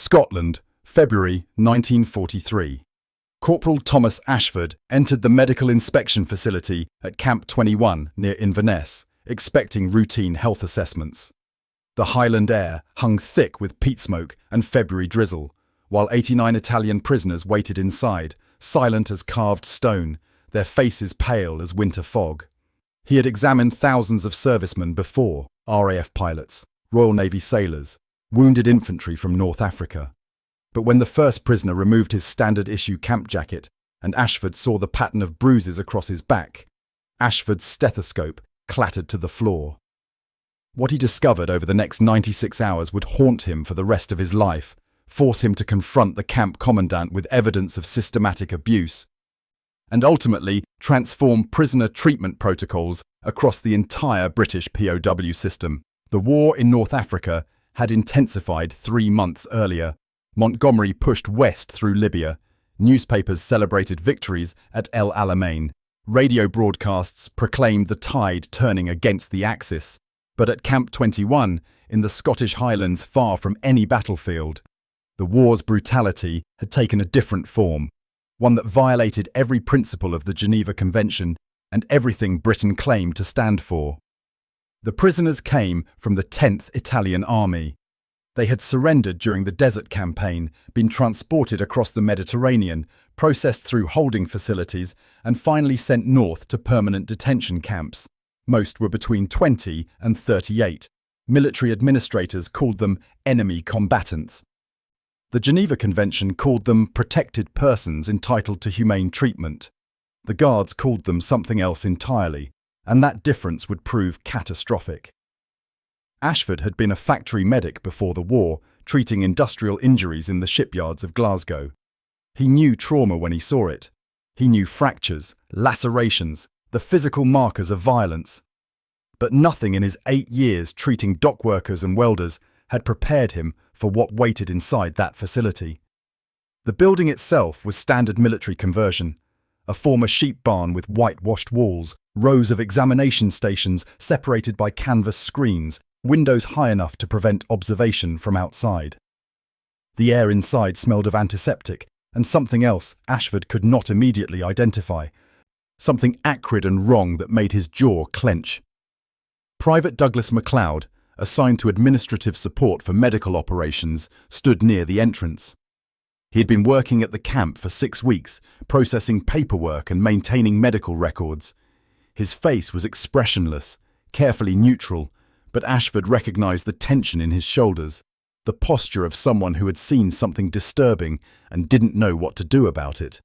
Scotland, February 1943. Corporal Thomas Ashford entered the medical inspection facility at Camp 21 near Inverness, expecting routine health assessments. The Highland air hung thick with peat smoke and February drizzle, while 89 Italian prisoners waited inside, silent as carved stone, their faces pale as winter fog. He had examined thousands of servicemen before, RAF pilots, Royal Navy sailors, wounded infantry from North Africa. But when the first prisoner removed his standard-issue camp jacket and Ashford saw the pattern of bruises across his back, Ashford's stethoscope clattered to the floor. What he discovered over the next 96 hours would haunt him for the rest of his life, force him to confront the camp commandant with evidence of systematic abuse, and ultimately transform prisoner treatment protocols across the entire British POW system. The war in North Africa had intensified 3 months earlier. Montgomery pushed west through Libya. Newspapers celebrated victories at El Alamein. Radio broadcasts proclaimed the tide turning against the Axis. But at Camp 21, in the Scottish Highlands far from any battlefield, the war's brutality had taken a different form, one that violated every principle of the Geneva Convention and everything Britain claimed to stand for. The prisoners came from the 10th Italian Army. They had surrendered during the Desert Campaign, been transported across the Mediterranean, processed through holding facilities, and finally sent north to permanent detention camps. Most were between 20 and 38. Military administrators called them enemy combatants. The Geneva Convention called them protected persons entitled to humane treatment. The guards called them something else entirely, and that difference would prove catastrophic. Ashford had been a factory medic before the war, treating industrial injuries in the shipyards of Glasgow. He knew trauma when he saw it. He knew fractures, lacerations, the physical markers of violence. But nothing in his 8 years treating dock workers and welders had prepared him for what waited inside that facility. The building itself was standard military conversion, a former sheep barn with whitewashed walls, rows of examination stations separated by canvas screens, windows high enough to prevent observation from outside. The air inside smelled of antiseptic and something else Ashford could not immediately identify, something acrid and wrong that made his jaw clench. Private Douglas MacLeod, assigned to administrative support for medical operations, stood near the entrance. He had been working at the camp for 6 weeks, processing paperwork and maintaining medical records. His face was expressionless, carefully neutral, but Ashford recognized the tension in his shoulders, the posture of someone who had seen something disturbing and didn't know what to do about it.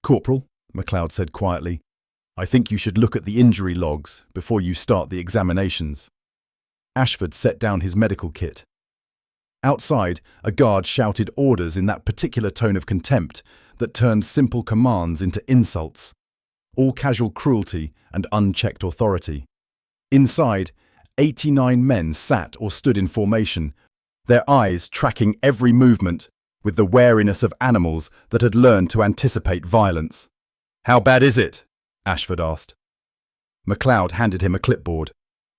"Corporal," MacLeod said quietly, "I think you should look at the injury logs before you start the examinations." Ashford set down his medical kit. Outside, a guard shouted orders in that particular tone of contempt that turned simple commands into insults, all casual cruelty and unchecked authority. Inside, 89 men sat or stood in formation, their eyes tracking every movement with the wariness of animals that had learned to anticipate violence. "How bad is it?" Ashford asked. MacLeod handed him a clipboard.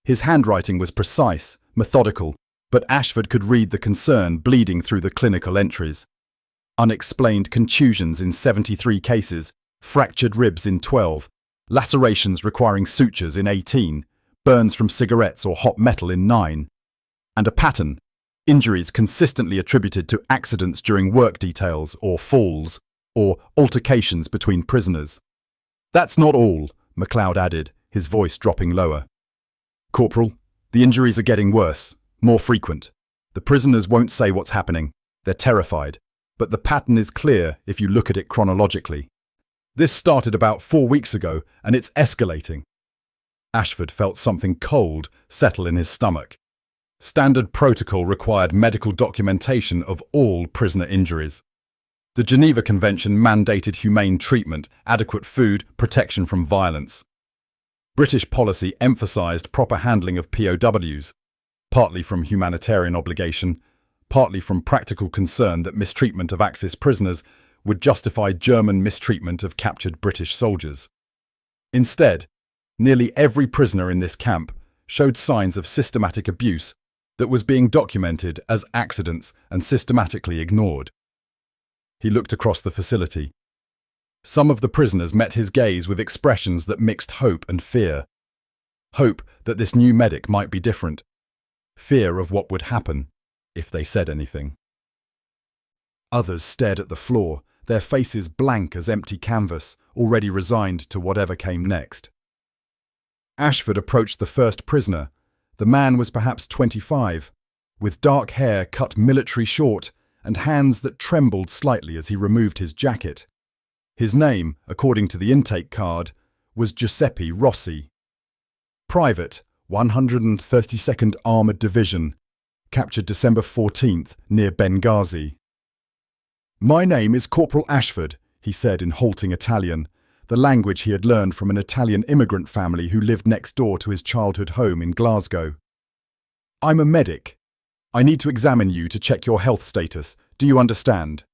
His handwriting was precise, methodical, but Ashford could read the concern bleeding through the clinical entries. Unexplained contusions in 73 cases, fractured ribs in 12, lacerations requiring sutures in 18, burns from cigarettes or hot metal in 9, and a pattern, injuries consistently attributed to accidents during work details or falls, or altercations between prisoners. "That's not all," MacLeod added, his voice dropping lower. "Corporal, the injuries are getting worse, more frequent. The prisoners won't say what's happening. They're terrified. But the pattern is clear if you look at it chronologically. This started about 4 weeks ago, and it's escalating." Ashford felt something cold settle in his stomach. Standard protocol required medical documentation of all prisoner injuries. The Geneva Convention mandated humane treatment, adequate food, protection from violence. British policy emphasised proper handling of POWs, partly from humanitarian obligation, partly from practical concern that mistreatment of Axis prisoners would justify German mistreatment of captured British soldiers. Instead, nearly every prisoner in this camp showed signs of systematic abuse that was being documented as accidents and systematically ignored. He looked across the facility. Some of the prisoners met his gaze with expressions that mixed hope and fear. Hope that this new medic might be different. Fear of what would happen if they said anything. Others stared at the floor, their faces blank as empty canvas, already resigned to whatever came next. Ashford approached the first prisoner. The man was perhaps 25, with dark hair cut military short and hands that trembled slightly as he removed his jacket. His name, according to the intake card, was Giuseppe Rossi. Private, 132nd Armoured Division, captured December 14th near Benghazi. "My name is Corporal Ashford," he said in halting Italian, the language he had learned from an Italian immigrant family who lived next door to his childhood home in Glasgow. "I'm a medic. I need to examine you to check your health status. Do you understand?"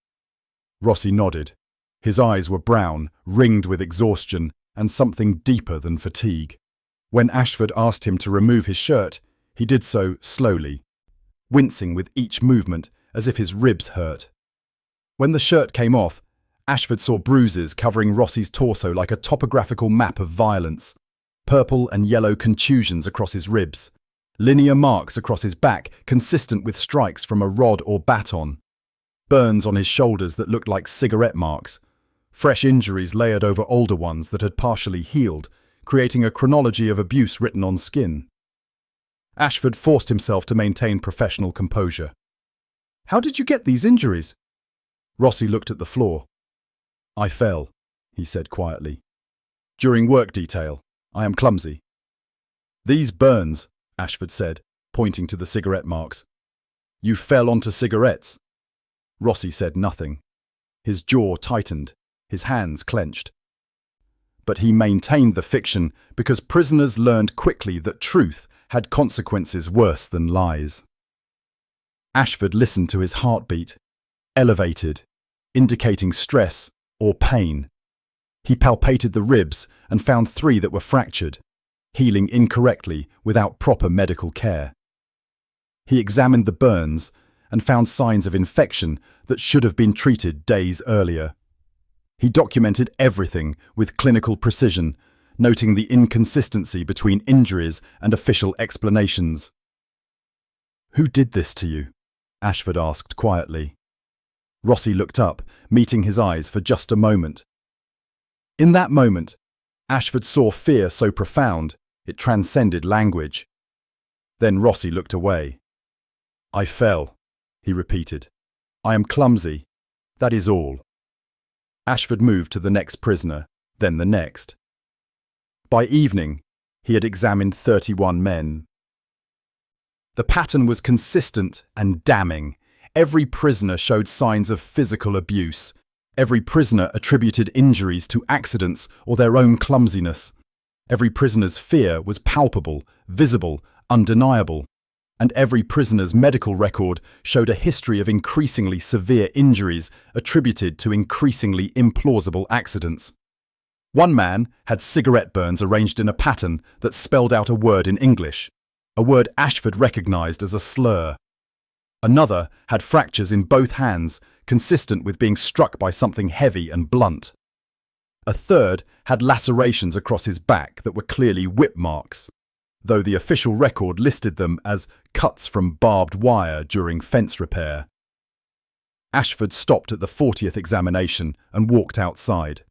Rossi nodded. His eyes were brown, ringed with exhaustion and something deeper than fatigue. When Ashford asked him to remove his shirt, he did so slowly, wincing with each movement as if his ribs hurt. When the shirt came off, Ashford saw bruises covering Rossi's torso like a topographical map of violence, purple and yellow contusions across his ribs, linear marks across his back consistent with strikes from a rod or baton, burns on his shoulders that looked like cigarette marks, fresh injuries layered over older ones that had partially healed, creating a chronology of abuse written on skin. Ashford forced himself to maintain professional composure. "How did you get these injuries?" Rossi looked at the floor. "I fell," he said quietly. "During work detail. I am clumsy." "These burns," Ashford said, pointing to the cigarette marks. "You fell onto cigarettes." Rossi said nothing. His jaw tightened, his hands clenched. But he maintained the fiction because prisoners learned quickly that truth had consequences worse than lies. Ashford listened to his heartbeat, elevated, indicating stress or pain. He palpated the ribs and found 3 that were fractured, healing incorrectly without proper medical care. He examined the burns and found signs of infection that should have been treated days earlier. He documented everything with clinical precision, noting the inconsistency between injuries and official explanations. "Who did this to you?" Ashford asked quietly. Rossi looked up, meeting his eyes for just a moment. In that moment, Ashford saw fear so profound it transcended language. Then Rossi looked away. "I fell," he repeated. "I am clumsy. That is all." Ashford moved to the next prisoner, then the next. By evening, he had examined 31 men. The pattern was consistent and damning. Every prisoner showed signs of physical abuse. Every prisoner attributed injuries to accidents or their own clumsiness. Every prisoner's fear was palpable, visible, undeniable. And every prisoner's medical record showed a history of increasingly severe injuries attributed to increasingly implausible accidents. One man had cigarette burns arranged in a pattern that spelled out a word in English, a word Ashford recognized as a slur. Another had fractures in both hands, consistent with being struck by something heavy and blunt. A third had lacerations across his back that were clearly whip marks, though the official record listed them as cuts from barbed wire during fence repair. Ashford stopped at the 40th examination and walked outside.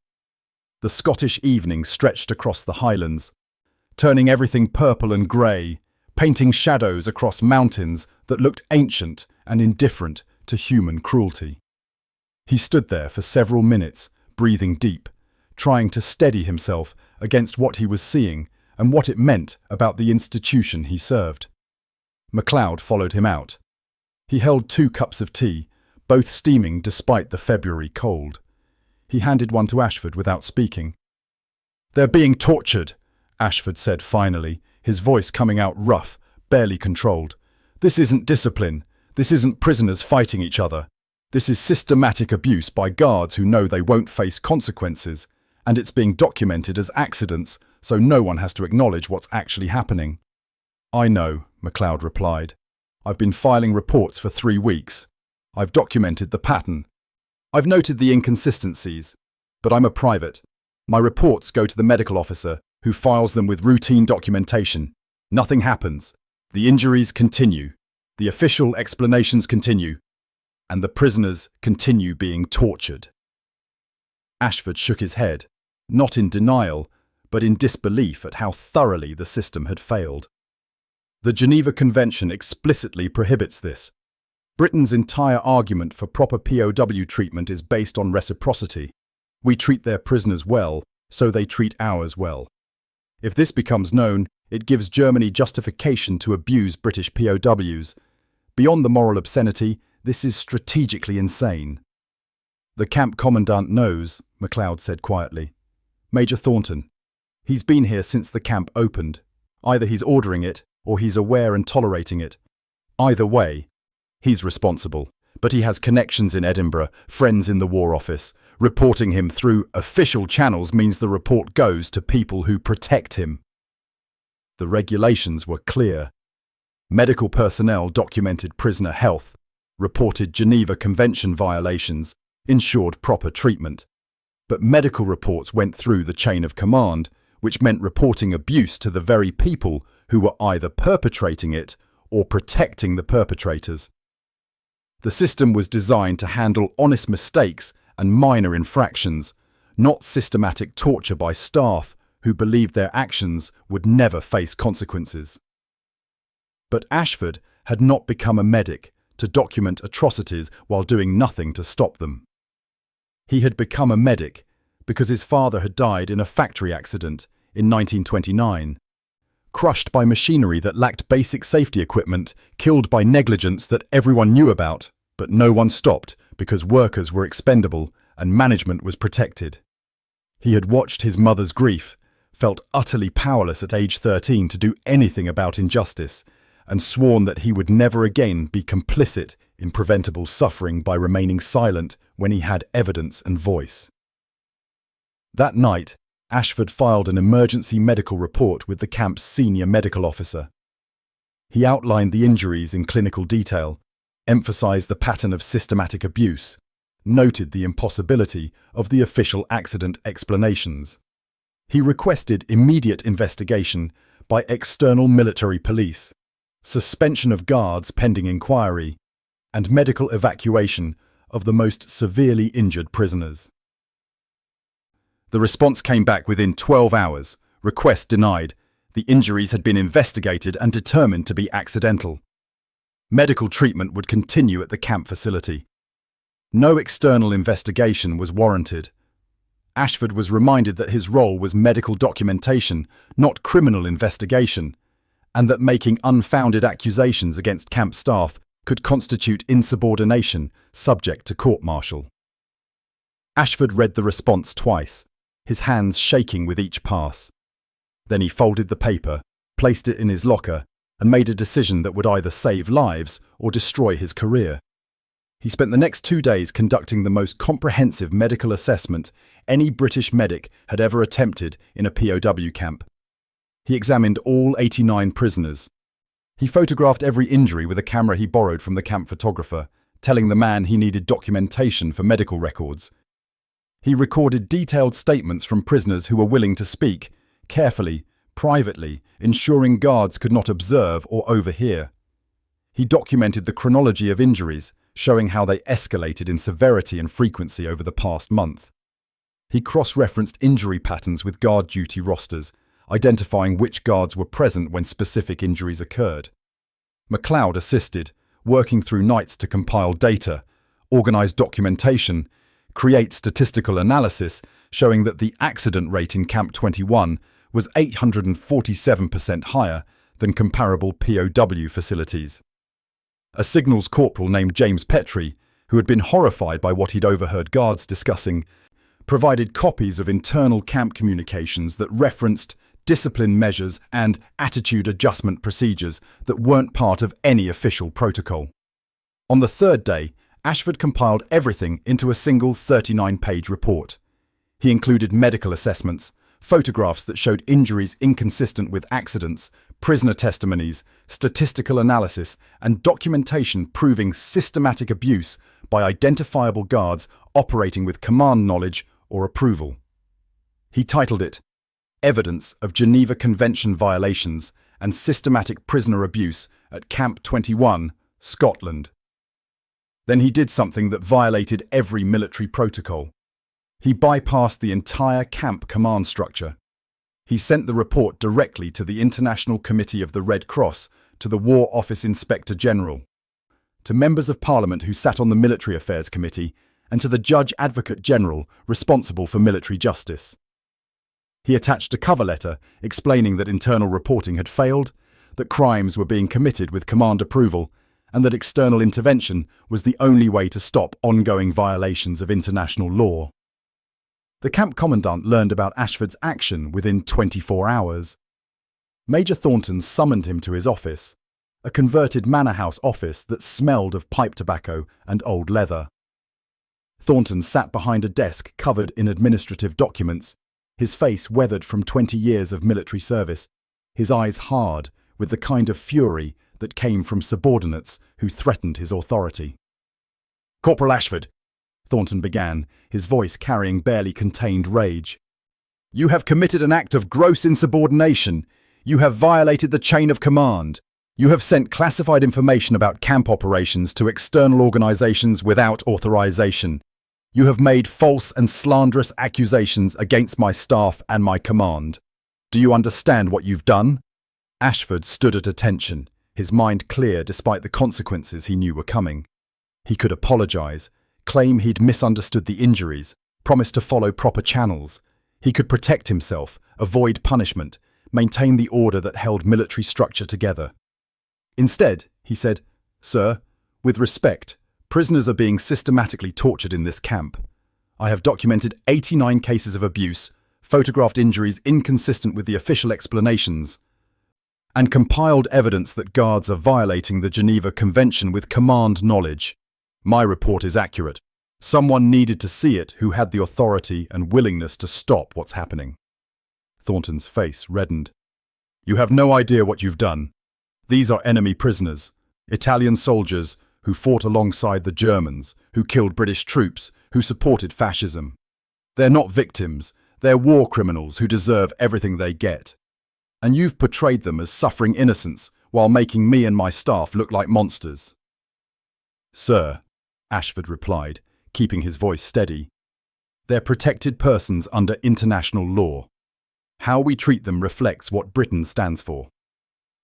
The Scottish evening stretched across the highlands, turning everything purple and grey, painting shadows across mountains that looked ancient and indifferent to human cruelty. He stood there for several minutes, breathing deep, trying to steady himself against what he was seeing and what it meant about the institution he served. MacLeod followed him out. He held 2 cups of tea, both steaming despite the February cold. He handed one to Ashford without speaking. "They're being tortured," Ashford said finally, his voice coming out rough, barely controlled. "This isn't discipline. This isn't prisoners fighting each other. This is systematic abuse by guards who know they won't face consequences, and it's being documented as accidents, so no one has to acknowledge what's actually happening." "I know," MacLeod replied. I've been filing reports for 3 weeks. I've documented the pattern. I've noted the inconsistencies, but I'm a private. My reports go to the medical officer, who files them with routine documentation. Nothing happens. The injuries continue. The official explanations continue. And the prisoners continue being tortured. Ashford shook his head, not in denial, but in disbelief at how thoroughly the system had failed. The Geneva Convention explicitly prohibits this. Britain's entire argument for proper POW treatment is based on reciprocity. We treat their prisoners well, so they treat ours well. If this becomes known, it gives Germany justification to abuse British POWs. Beyond the moral obscenity, this is strategically insane. The camp commandant knows, MacLeod said quietly. Major Thornton. He's been here since the camp opened. Either he's ordering it, or he's aware and tolerating it. Either way, he's responsible. But he has connections in Edinburgh, friends in the War Office. Reporting him through official channels means the report goes to people who protect him. The regulations were clear. Medical personnel documented prisoner health, reported Geneva Convention violations, ensured proper treatment. But medical reports went through the chain of command, which meant reporting abuse to the very people who were either perpetrating it or protecting the perpetrators. The system was designed to handle honest mistakes and minor infractions, not systematic torture by staff who believed their actions would never face consequences. But Ashford had not become a medic to document atrocities while doing nothing to stop them. He had become a medic because his father had died in a factory accident in 1929, crushed by machinery that lacked basic safety equipment, killed by negligence that everyone knew about, but no one stopped because workers were expendable and management was protected. He had watched his mother's grief, felt utterly powerless at age 13 to do anything about injustice, and sworn that he would never again be complicit in preventable suffering by remaining silent when he had evidence and voice. That night, Ashford filed an emergency medical report with the camp's senior medical officer. He outlined the injuries in clinical detail, emphasized the pattern of systematic abuse, noted the impossibility of the official accident explanations. He requested immediate investigation by external military police, suspension of guards pending inquiry, and medical evacuation of the most severely injured prisoners. The response came back within 12 hours. Request denied. The injuries had been investigated and determined to be accidental. Medical treatment would continue at the camp facility. No external investigation was warranted. Ashford was reminded that his role was medical documentation, not criminal investigation, and that making unfounded accusations against camp staff could constitute insubordination subject to court-martial. Ashford read the response twice, his hands shaking with each pass. Then he folded the paper, placed it in his locker, and made a decision that would either save lives or destroy his career. He spent the next 2 days conducting the most comprehensive medical assessment any British medic had ever attempted in a POW camp. He examined all 89 prisoners. He photographed every injury with a camera he borrowed from the camp photographer, telling the man he needed documentation for medical records. He recorded detailed statements from prisoners who were willing to speak, carefully, privately, ensuring guards could not observe or overhear. He documented the chronology of injuries, showing how they escalated in severity and frequency over the past month. He cross-referenced injury patterns with guard duty rosters, identifying which guards were present when specific injuries occurred. MacLeod assisted, working through nights to compile data, organize documentation, create statistical analysis showing that the accident rate in Camp 21 was 847% higher than comparable POW facilities. A signals corporal named James Petrie, who had been horrified by what he'd overheard guards discussing, provided copies of internal camp communications that referenced discipline measures and attitude adjustment procedures that weren't part of any official protocol. On the third day, Ashford compiled everything into a single 39-page report. He included medical assessments, photographs that showed injuries inconsistent with accidents, prisoner testimonies, statistical analysis, and documentation proving systematic abuse by identifiable guards operating with command knowledge or approval. He titled it, Evidence of Geneva Convention Violations and Systematic Prisoner Abuse at Camp 21, Scotland. Then he did something that violated every military protocol. He bypassed the entire camp command structure. He sent the report directly to the International Committee of the Red Cross, to the War Office Inspector General, to members of Parliament who sat on the Military Affairs Committee, and to the Judge Advocate General responsible for military justice. He attached a cover letter explaining that internal reporting had failed, that crimes were being committed with command approval, and that external intervention was the only way to stop ongoing violations of international law. The camp commandant learned about Ashford's action within 24 hours. Major Thornton summoned him to his office, a converted manor house office that smelled of pipe tobacco and old leather. Thornton sat behind a desk covered in administrative documents, his face weathered from 20 years of military service, his eyes hard with the kind of fury that came from subordinates who threatened his authority. "Corporal Ashford," Thornton began, his voice carrying barely contained rage. "You have committed an act of gross insubordination. You have violated the chain of command. You have sent classified information about camp operations to external organizations without authorization. You have made false and slanderous accusations against my staff and my command. Do you understand what you've done?" Ashford stood at attention, his mind clear despite the consequences he knew were coming. He could apologize, claim he'd misunderstood the injuries, promise to follow proper channels. He could protect himself, avoid punishment, maintain the order that held military structure together. Instead, he said, "Sir, with respect, prisoners are being systematically tortured in this camp. I have documented 89 cases of abuse, photographed injuries inconsistent with the official explanations, and compiled evidence that guards are violating the Geneva Convention with command knowledge. My report is accurate. Someone needed to see it who had the authority and willingness to stop what's happening." Thornton's face reddened. "You have no idea what you've done. These are enemy prisoners, Italian soldiers who fought alongside the Germans, who killed British troops, who supported fascism. They're not victims, they're war criminals who deserve everything they get. And you've portrayed them as suffering innocents while making me and my staff look like monsters." "Sir," Ashford replied, keeping his voice steady, "they're protected persons under international law. How we treat them reflects what Britain stands for.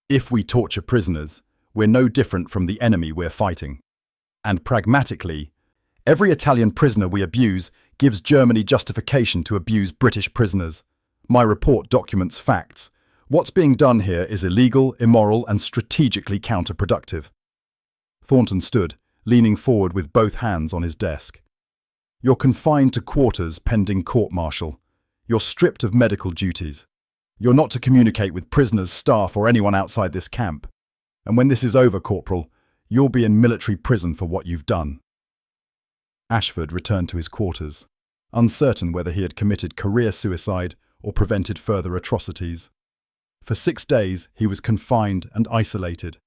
If we torture prisoners, we're no different from the enemy we're fighting. And pragmatically, every Italian prisoner we abuse gives Germany justification to abuse British prisoners. My report documents facts. What's being done here is illegal, immoral, and strategically counterproductive." Thornton stood, leaning forward with both hands on his desk. "You're confined to quarters pending court-martial. You're stripped of medical duties. You're not to communicate with prisoners, staff, or anyone outside this camp. And when this is over, Corporal, you'll be in military prison for what you've done." Ashford returned to his quarters, uncertain whether he had committed career suicide or prevented further atrocities. For 6 days, he was confined and isolated.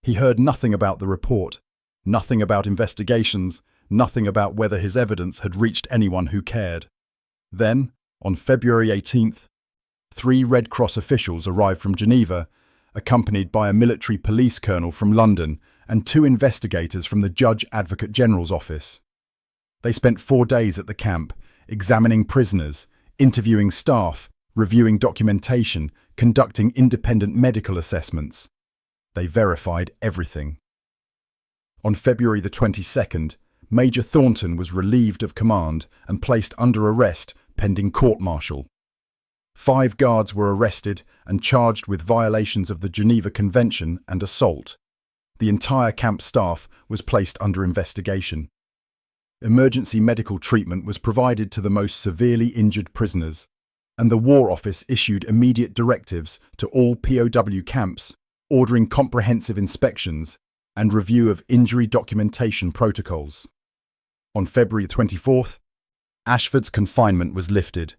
He heard nothing about the report, nothing about investigations, nothing about whether his evidence had reached anyone who cared. Then, on February 18th, 3 Red Cross officials arrived from Geneva, accompanied by a military police colonel from London and 2 investigators from the Judge Advocate General's office. They spent 4 days at the camp, examining prisoners, interviewing staff, reviewing documentation, conducting independent medical assessments. They verified everything. On February the 22nd, Major Thornton was relieved of command and placed under arrest pending court-martial. 5 guards were arrested and charged with violations of the Geneva Convention and assault. The entire camp staff was placed under investigation. Emergency medical treatment was provided to the most severely injured prisoners, and the War Office issued immediate directives to all POW camps, ordering comprehensive inspections and review of injury documentation protocols. On February 24th, Ashford's confinement was lifted.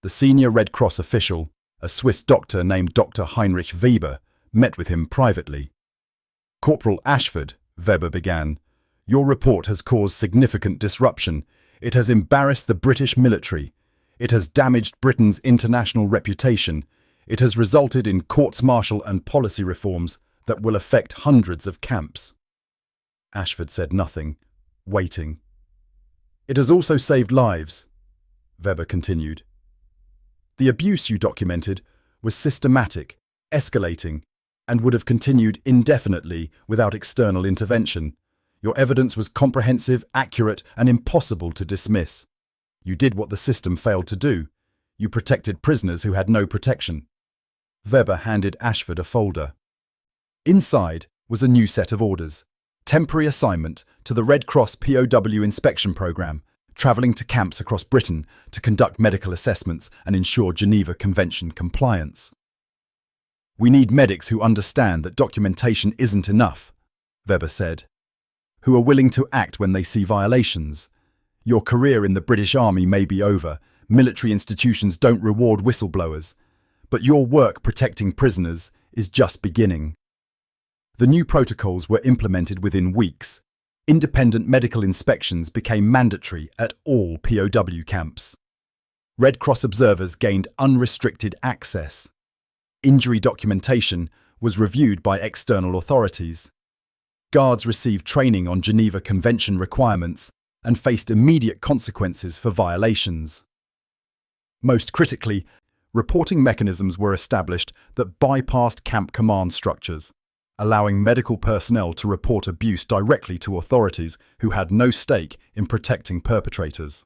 The senior Red Cross official, a Swiss doctor named Dr. Heinrich Weber, met with him privately. "Corporal Ashford," Weber began, "your report has caused significant disruption. It has embarrassed the British military. It has damaged Britain's international reputation. It has resulted in courts-martial and policy reforms that will affect hundreds of camps." Ashford said nothing, waiting. "It has also saved lives," Weber continued. "The abuse you documented was systematic, escalating, and would have continued indefinitely without external intervention. Your evidence was comprehensive, accurate, and impossible to dismiss. You did what the system failed to do. You protected prisoners who had no protection." Weber handed Ashford a folder. Inside was a new set of orders. Temporary assignment to the Red Cross POW inspection program, travelling to camps across Britain to conduct medical assessments and ensure Geneva Convention compliance. "We need medics who understand that documentation isn't enough," Weber said, "who are willing to act when they see violations. Your career in the British Army may be over. Military institutions don't reward whistleblowers. But your work protecting prisoners is just beginning." The new protocols were implemented within weeks. Independent medical inspections became mandatory at all POW camps. Red Cross observers gained unrestricted access. Injury documentation was reviewed by external authorities. Guards received training on Geneva Convention requirements and faced immediate consequences for violations. Most critically, reporting mechanisms were established that bypassed camp command structures, allowing medical personnel to report abuse directly to authorities who had no stake in protecting perpetrators.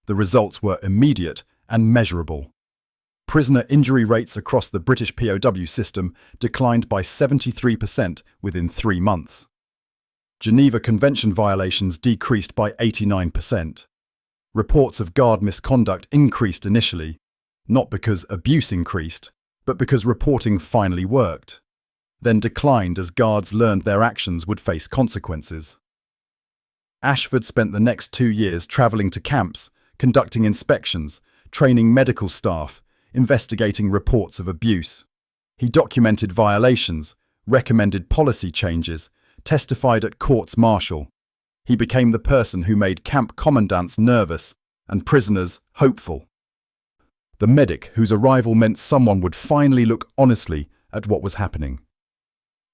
The results were immediate and measurable. Prisoner injury rates across the British POW system declined by 73% within 3 months. Geneva Convention violations decreased by 89%. Reports of guard misconduct increased initially, not because abuse increased, but because reporting finally worked, then declined as guards learned their actions would face consequences. Ashford spent the next 2 years travelling to camps, conducting inspections, training medical staff, investigating reports of abuse. He documented violations, recommended policy changes, testified at courts-martial. He became the person who made camp commandants nervous and prisoners hopeful. The medic whose arrival meant someone would finally look honestly at what was happening.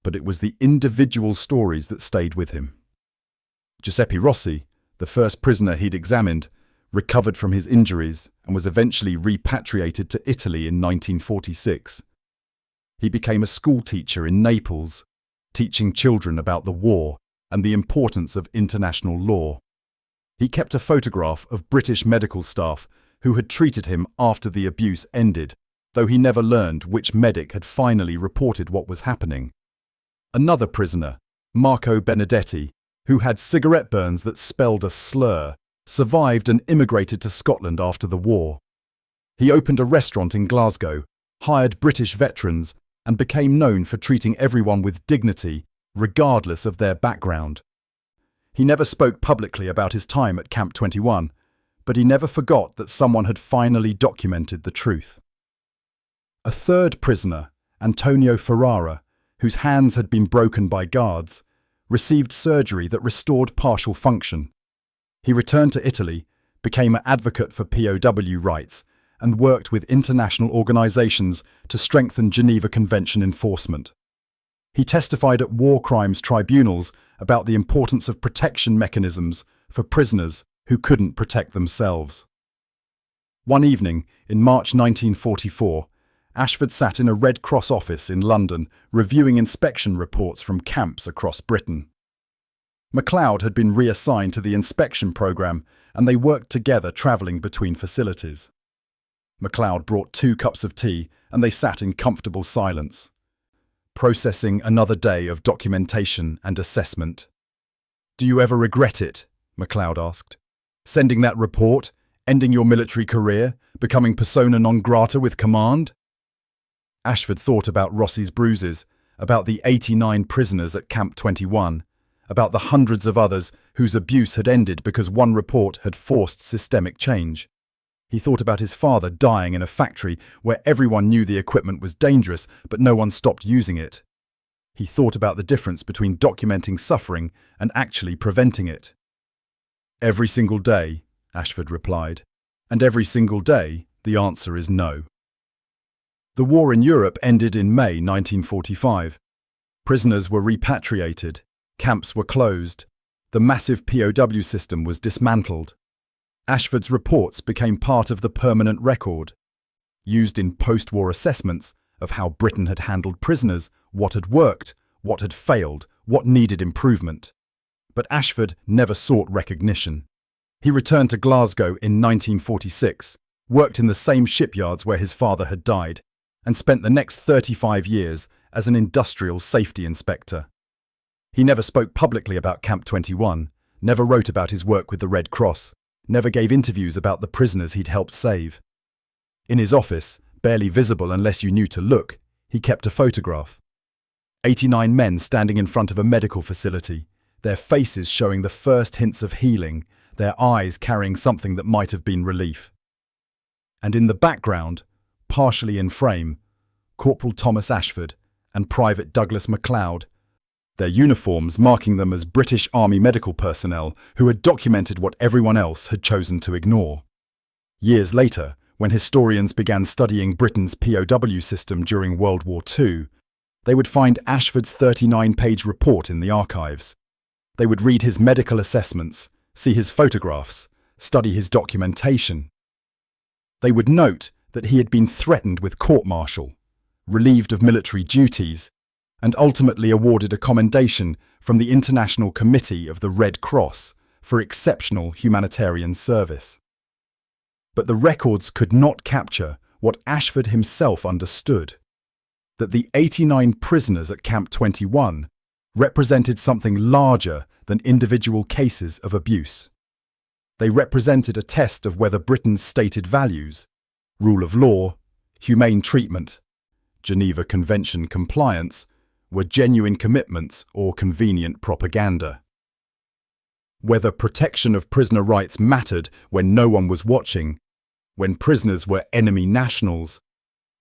But it was the individual stories that stayed with him. Giuseppe Rossi, the first prisoner he'd examined, recovered from his injuries and was eventually repatriated to Italy in 1946. He became a school teacher in Naples, teaching children about the war and the importance of international law. He kept a photograph of British medical staff who had treated him after the abuse ended, though he never learned which medic had finally reported what was happening. Another prisoner, Marco Benedetti, who had cigarette burns that spelled a slur, survived and immigrated to Scotland after the war. He opened a restaurant in Glasgow, hired British veterans, and became known for treating everyone with dignity, regardless of their background. He never spoke publicly about his time at Camp 21, but he never forgot that someone had finally documented the truth. A third prisoner, Antonio Ferrara, whose hands had been broken by guards, received surgery that restored partial function. He returned to Italy, became an advocate for POW rights, and worked with international organizations to strengthen Geneva Convention enforcement. He testified at war crimes tribunals about the importance of protection mechanisms for prisoners who couldn't protect themselves. One evening, in March 1944, Ashford sat in a Red Cross office in London reviewing inspection reports from camps across Britain. MacLeod had been reassigned to the inspection programme and they worked together travelling between facilities. MacLeod brought 2 cups of tea and they sat in comfortable silence, processing another day of documentation and assessment. "Do you ever regret it?" MacLeod asked. "Sending that report, ending your military career, becoming persona non grata with command?" Ashford thought about Rossi's bruises, about the 89 prisoners at Camp 21, about the hundreds of others whose abuse had ended because one report had forced systemic change. He thought about his father dying in a factory where everyone knew the equipment was dangerous, but no one stopped using it. He thought about the difference between documenting suffering and actually preventing it. "Every single day," Ashford replied. "And every single day, the answer is no." The war in Europe ended in May 1945. Prisoners were repatriated, camps were closed, the massive POW system was dismantled. Ashford's reports became part of the permanent record, used in post-war assessments of how Britain had handled prisoners, what had worked, what had failed, what needed improvement. But Ashford never sought recognition. He returned to Glasgow in 1946, worked in the same shipyards where his father had died, and spent the next 35 years as an industrial safety inspector. He never spoke publicly about Camp 21, never wrote about his work with the Red Cross, never gave interviews about the prisoners he'd helped save. In his office, barely visible unless you knew to look, he kept a photograph. 89 men standing in front of a medical facility, their faces showing the first hints of healing, their eyes carrying something that might have been relief. And in the background, partially in frame, Corporal Thomas Ashford and Private Douglas MacLeod, their uniforms marking them as British Army medical personnel who had documented what everyone else had chosen to ignore. Years later, when historians began studying Britain's POW system during World War II, they would find Ashford's 39-page report in the archives. They would read his medical assessments, see his photographs, study his documentation. They would note that he had been threatened with court-martial, relieved of military duties, and ultimately awarded a commendation from the International Committee of the Red Cross for exceptional humanitarian service. But the records could not capture what Ashford himself understood, that the 89 prisoners at Camp 21 represented something larger than individual cases of abuse. They represented a test of whether Britain's stated values, rule of law, humane treatment, Geneva Convention compliance, were genuine commitments or convenient propaganda. Whether protection of prisoner rights mattered when no one was watching, when prisoners were enemy nationals,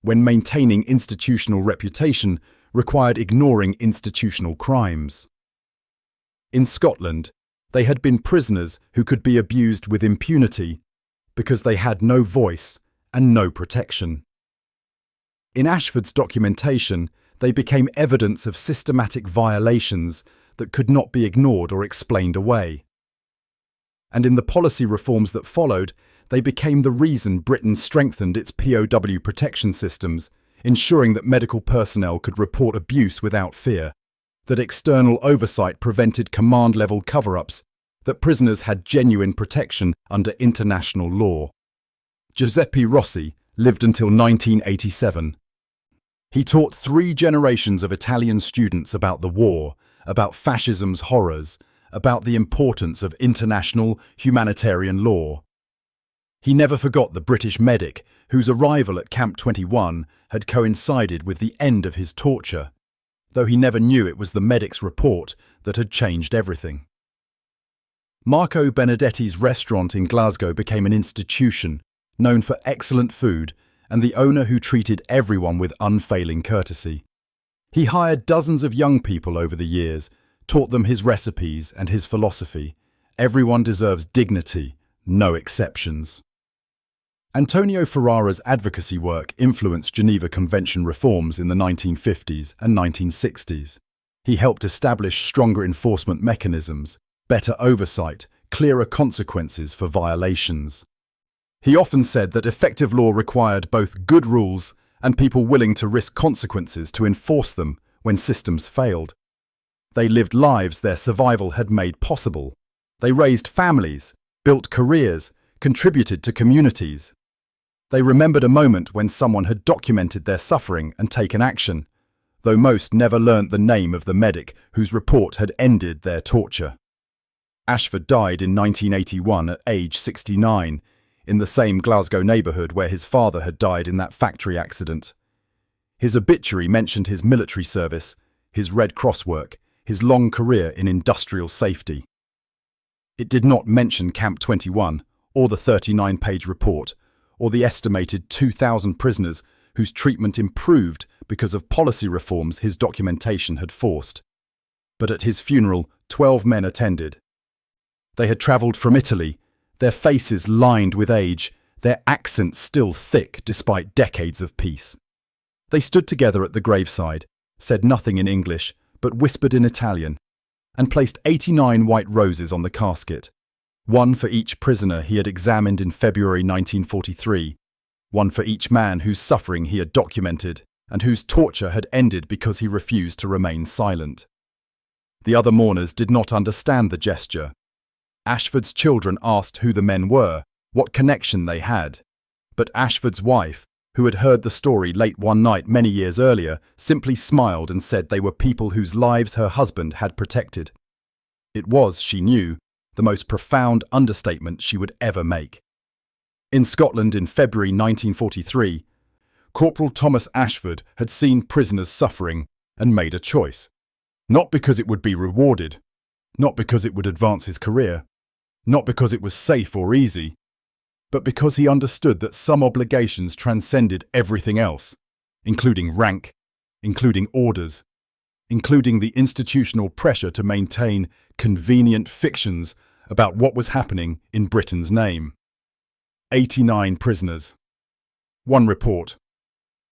when maintaining institutional reputation required ignoring institutional crimes. In Scotland, they had been prisoners who could be abused with impunity because they had no voice and no protection. In Ashford's documentation, they became evidence of systematic violations that could not be ignored or explained away. And in the policy reforms that followed, they became the reason Britain strengthened its POW protection systems, ensuring that medical personnel could report abuse without fear, that external oversight prevented command-level cover-ups, that prisoners had genuine protection under international law. Giuseppe Rossi lived until 1987. He taught 3 generations of Italian students about the war, about fascism's horrors, about the importance of international humanitarian law. He never forgot the British medic whose arrival at Camp 21 had coincided with the end of his torture, though he never knew it was the medic's report that had changed everything. Marco Benedetti's restaurant in Glasgow became an institution, known for excellent food and the owner who treated everyone with unfailing courtesy. He hired dozens of young people over the years, taught them his recipes and his philosophy. Everyone deserves dignity, no exceptions. Antonio Ferrara's advocacy work influenced Geneva Convention reforms in the 1950s and 1960s. He helped establish stronger enforcement mechanisms, better oversight, clearer consequences for violations. He often said that effective law required both good rules and people willing to risk consequences to enforce them when systems failed. They lived lives their survival had made possible. They raised families, built careers, contributed to communities. They remembered a moment when someone had documented their suffering and taken action, though most never learnt the name of the medic whose report had ended their torture. Ashford died in 1981 at age 69, in the same Glasgow neighbourhood where his father had died in that factory accident. His obituary mentioned his military service, his Red Cross work, his long career in industrial safety. It did not mention Camp 21 or the 39-page report or the estimated 2,000 prisoners whose treatment improved because of policy reforms his documentation had forced. But at his funeral, 12 men attended. They had travelled from Italy, their faces lined with age, their accents still thick despite decades of peace. They stood together at the graveside, said nothing in English, but whispered in Italian, and placed 89 white roses on the casket, one for each prisoner he had examined in February 1943, one for each man whose suffering he had documented and whose torture had ended because he refused to remain silent. The other mourners did not understand the gesture. Ashford's children asked who the men were, what connection they had. But Ashford's wife, who had heard the story late one night many years earlier, simply smiled and said they were people whose lives her husband had protected. It was, she knew, the most profound understatement she would ever make. In Scotland in February 1943, Corporal Thomas Ashford had seen prisoners suffering and made a choice. Not because it would be rewarded, not because it would advance his career, not because it was safe or easy, but because he understood that some obligations transcended everything else, including rank, including orders, including the institutional pressure to maintain convenient fictions about what was happening in Britain's name. 89 prisoners. One report.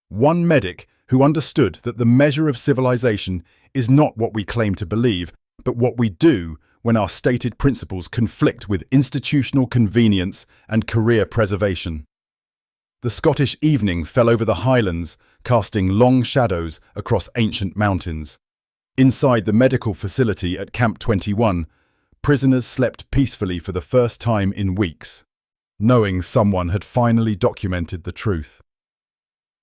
One medic who understood that the measure of civilization is not what we claim to believe, but what we do when our stated principles conflict with institutional convenience and career preservation. The Scottish evening fell over the Highlands, casting long shadows across ancient mountains. Inside the medical facility at Camp 21, prisoners slept peacefully for the first time in weeks, knowing someone had finally documented the truth.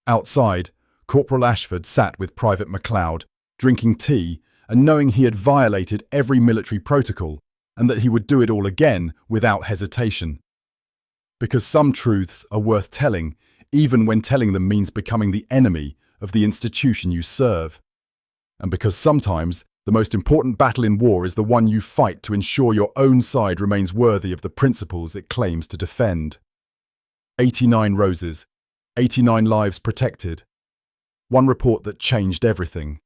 Outside, Corporal Ashford sat with Private MacLeod, drinking tea and knowing he had violated every military protocol and that he would do it all again without hesitation. Because some truths are worth telling, even when telling them means becoming the enemy of the institution you serve. And because sometimes the most important battle in war is the one you fight to ensure your own side remains worthy of the principles it claims to defend. 89 roses, 89 lives protected. One report that changed everything.